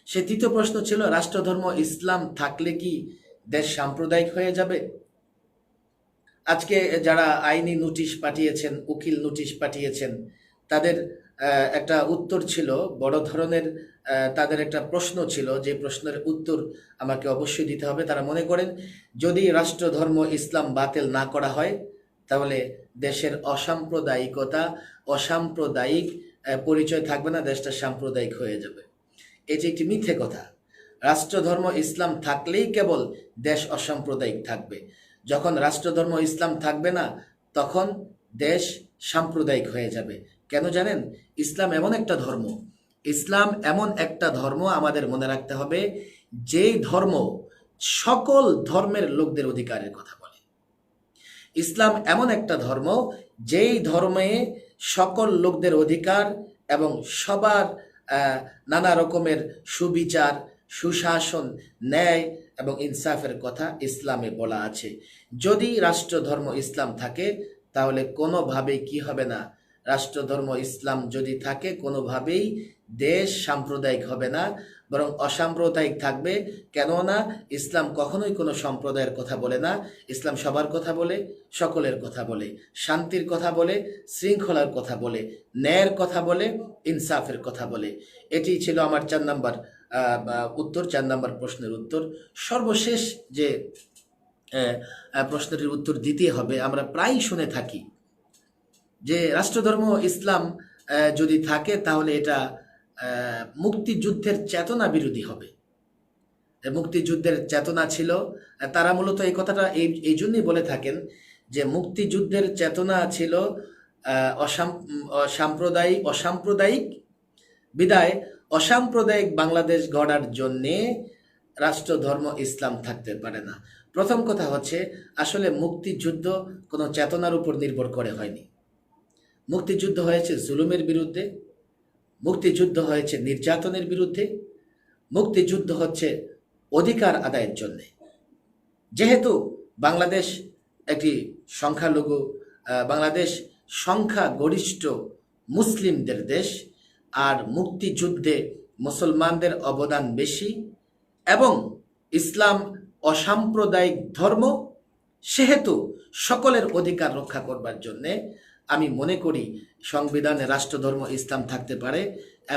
সে তৃতীয় প্রশ্ন ছিল, রাষ্ট্রধর্ম ইসলাম থাকলে কি দেশ সাম্প্রদায়িক হয়ে যাবে? আজকে যারা আইনি নোটিশ পাঠিয়েছেন, উকিল নোটিশ পাঠিয়েছেন, তাদের একটা উত্তর ছিল, বড় ধরনের তাদের একটা প্রশ্ন ছিল, যে প্রশ্নের উত্তর আমাকে অবশ্যই দিতে হবে। তারা মনে করেন, যদি রাষ্ট্রধর্ম ইসলাম বাতিল না করা হয়, তাহলে দেশের অসাম্প্রদায়িক পরিচয় থাকবে না, দেশটা সাম্প্রদায়িক হয়ে যাবে। এটি একটি মিথ্যে কথা। রাষ্ট্রধর্ম ইসলাম থাকলেই কেবল দেশ অসাম্প্রদায়িক থাকবে। যখন রাষ্ট্রধর্ম ইসলাম থাকবে না, তখন দেশ সাম্প্রদায়িক হয়ে যাবে। কেন জানেন? ইসলাম এমন একটা ধর্ম, আমাদের মনে রাখতে হবে, যেই ধর্ম সকল ধর্মের লোকদের অধিকারের কথা বলে। ইসলাম এমন একটা ধর্ম যেই ধর্মে সকল লোকদের অধিকার এবং সবার নানা রকমের সুবিচার, সুশাসন, ন্যায় এবং ইনসাফের কথা ইসলামে বলা আছে। যদি রাষ্ট্রধর্ম ইসলাম থাকে, তাহলে কোনোভাবেই কি হবে না, রাষ্ট্রধর্ম ইসলাম যদি থাকে, কোনোভাবেই দেশ সাম্প্রদায়িক হবে না, বরং অসাম্প্রদায়িক থাকবে। কেননা ইসলাম কখনোই কোনো সম্প্রদায়ের কথা বলে না। ইসলাম সবার কথা বলে, সকলের কথা বলে, শান্তির কথা বলে, শৃঙ্খলার কথা বলে, ন্যায়ের কথা বলে, ইনসাফের কথা বলে। এটি ছিল আমার 4 নম্বর উত্তর, 4 নম্বর প্রশ্নের উত্তর। সর্বশেষ যে প্রশ্নটির উত্তর দিতে হবে, আমরা প্রায়ই শুনে থাকি যে রাষ্ট্রধর্ম ইসলাম যদি থাকে, তাহলে এটা মুক্তিযুদ্ধের চেতনা বিরোধী হবে। মুক্তিযুদ্ধের চেতনা ছিল, তারা মূলত এই কথাটা এই জন্যই বলে থাকেন যে মুক্তিযুদ্ধের চেতনা ছিল অসাম্প্রদায়িক বিদায় অসাম্প্রদায়িক বাংলাদেশ গড়ার জন্যে রাষ্ট্রধর্ম ইসলাম থাকতে পারে না। প্রথম কথা হচ্ছে, আসলে মুক্তিযুদ্ধ কোনো চেতনার উপর নির্ভর করে হয়নি। মুক্তিযুদ্ধ হয়েছে জুলুমের বিরুদ্ধে, মুক্তিযুদ্ধ হয়েছে নির্যাতনের বিরুদ্ধে, মুক্তিযুদ্ধ হচ্ছে অধিকার আদায়ের জন্য। যেহেতু বাংলাদেশ একটি সংখ্যালঘু, বাংলাদেশ সংখ্যাগরিষ্ঠ মুসলিমদের দেশ, আর মুক্তিযুদ্ধে মুসলমানদের অবদান বেশি, এবং ইসলাম অসাম্প্রদায়িক ধর্ম, সেহেতু সকলের অধিকার রক্ষা করবার জন্যে আমি মনে করি সংবিধানে রাষ্ট্রধর্ম ইসলাম থাকতে পারে,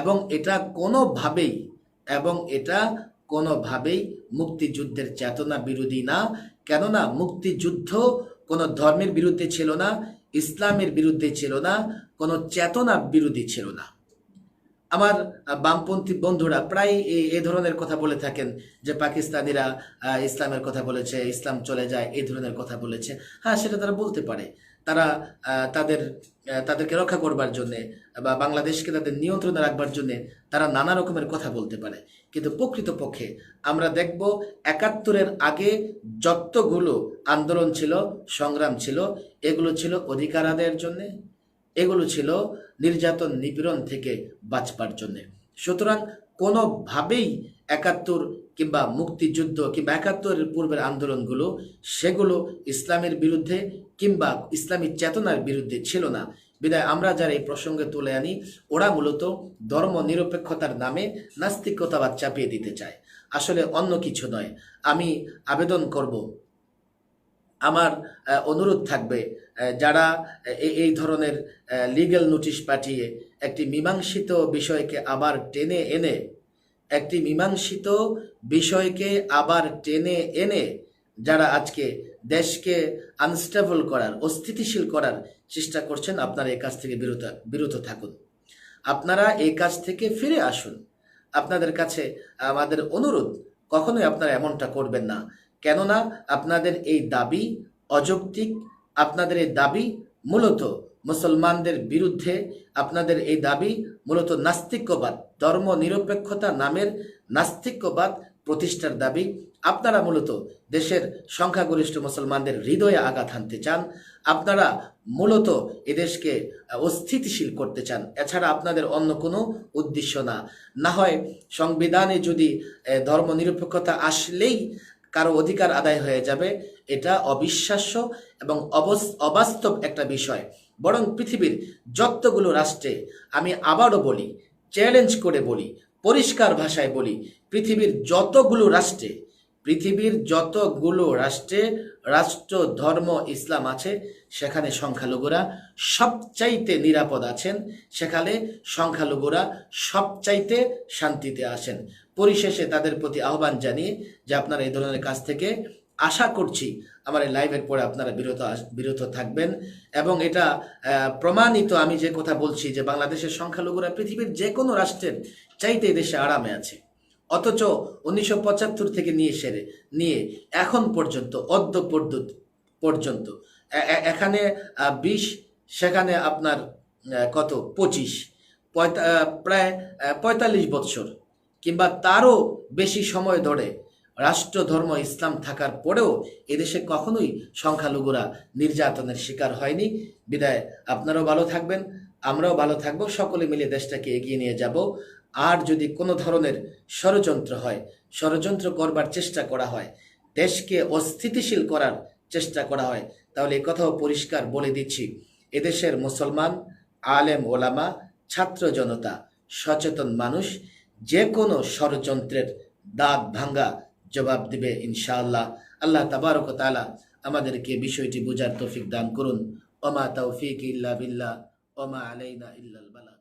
এবং এটা কোনোভাবেই মুক্তিযুদ্ধের চেতনা বিরোধী না। কেননা মুক্তিযুদ্ধ কোনো ধর্মের বিরুদ্ধে ছিল না, ইসলামের বিরুদ্ধে ছিল না, কোনো চেতনা বিরোধী ছিল না। আমার বামপন্থী বন্ধুরা প্রায় এই ধরনের কথা বলে থাকেন যে পাকিস্তানিরা ইসলামের কথা বলেছে, ইসলাম চলে যায়, এই ধরনের কথা বলেছে। হ্যাঁ, সেটা তারা বলতে পারে। তারা তাদেরকে রক্ষা করবার জন্যে বা বাংলাদেশকে তাদের নিয়ন্ত্রণে রাখবার জন্যে তারা নানা রকমের কথা বলতে পারে। কিন্তু প্রকৃতপক্ষে আমরা দেখব ৭১-এর আগে যতগুলো আন্দোলন ছিল, সংগ্রাম ছিল, এগুলো ছিল অধিকার আদায়ের জন্যে, এগুলো ছিল নির্যাতন নিপীড়ন থেকে বাঁচবার জন্যে। সুতরাং কোনোভাবেই ৭১ কিংবা মুক্তিযুদ্ধ কিংবা ৭১-এর পূর্বের আন্দোলনগুলো, সেগুলো ইসলামের বিরুদ্ধে কিংবা ইসলামী চেতনার বিরুদ্ধে ছিল না। বিদায় আমরা যারা এই প্রসঙ্গে তুলে আনি, ওরা মূলত ধর্ম নিরপেক্ষতার নামে নাস্তিকতাবাদ চাপিয়ে দিতে চায়, আসলে অন্য কিছু নয়। আমি আবেদন করব, আমার অনুরোধ থাকবে, যারা এই ধরনের লিগ্যাল নোটিশ পাঠিয়ে একটি মীমাংসিত বিষয়কে আবার টেনে এনে যারা আজকে দেশকে আনস্টেবল করার, অস্থিতিশীল করার চেষ্টা করছেন, আপনারা এই কাজ থেকে বিরত থাকুন। আপনারা এই কাজ থেকে ফিরে আসুন। আপনাদের কাছে আমাদের অনুরোধ, কখনোই আপনারা এমনটা করবেন না। কেননা আপনাদের এই দাবি অযৌক্তিক, আপনাদের এই দাবি মূলত মুসলমানদের বিরুদ্ধে, আপনাদের এই দাবি মূলত নাস্তিক্যবাদ, ধর্ম নিরপেক্ষতা নামের নাস্তিক্যবাদ প্রতিষ্ঠার দাবি। আপনারা মূলত দেশের সংখ্যাগরিষ্ঠ মুসলমানদের হৃদয়ে আঘাত হানতে চান, আপনারা মূলত এদেশকে অস্থিতিশীল করতে চান। এছাড়া আপনাদের অন্য কোনো উদ্দেশ্য না। না হয় সংবিধানে যদি ধর্ম নিরপেক্ষতা আসলেই কারো অধিকার আদায় হয়ে যাবে, এটা অবিশ্বাস্য এবং অবাস্তব একটা বিষয়। বরং পৃথিবীর যতগুলো রাষ্ট্রে, আমি আবারও বলি, চ্যালেঞ্জ করে বলি, পরিষ্কার ভাষায় বলি, পৃথিবীর যতগুলো রাষ্ট্রে রাষ্ট্র ধর্ম ইসলাম আছে, সেখানে সংখ্যালঘুরা সবচাইতে নিরাপদ আছেন, সেখানে সংখ্যালঘুরা সবচাইতে শান্তিতে আছেন। পরিশেষে তাদের প্রতি আহ্বান জানিয়ে যে আপনারা এই ধরনের কাজ থেকে আশা করছি আমার এই লাইভের পরে আপনারা বিরত থাকবেন। এবং এটা প্রমাণিত, আমি যে কথা বলছি যে বাংলাদেশের সংখ্যালঘুরা পৃথিবীর যে কোনো রাষ্ট্রের চাইতে দেশে আরামে আছে। অথচ 1975 থেকে নিয়ে এখন পর্যন্ত পর্যন্ত এখানে 20, সেখানে আপনার কত 25, প্রায় 45 বৎসর কিংবা তারও বেশি সময় ধরে রাষ্ট্র ধর্ম ইসলাম থাকার পরেও এদেশে কখনোই সংখ্যালঘুরা নির্যাতনের শিকার হয়নি। বিদায় আপনারাও ভালো থাকবেন, আমরাও ভালো থাকবো, সকলে মিলে দেশটাকে এগিয়ে নিয়ে যাব। আর যদি কোনো ধরনের ষড়যন্ত্র করবার চেষ্টা করা হয়, দেশকে অস্থিতিশীল করার চেষ্টা করা হয়, তাহলে এই কথাও পরিষ্কার বলে দিচ্ছি, এদেশের মুসলমান, আলেম ওলামা, ছাত্র জনতা, সচেতন মানুষ যে কোনো ষড়যন্ত্রের দাঁত ভাঙ্গা জবাব দিবে ইনশাআল্লাহ। আল্লাহ তাবারক ওয়া তাআলা আমাদেরকে বিষয়টি বোঝার তৌফিক দান করুন। ওমা তাওফিক ইল্লা বিল্লাহ ওমা আলাইনা ইল্লাল বালাগ।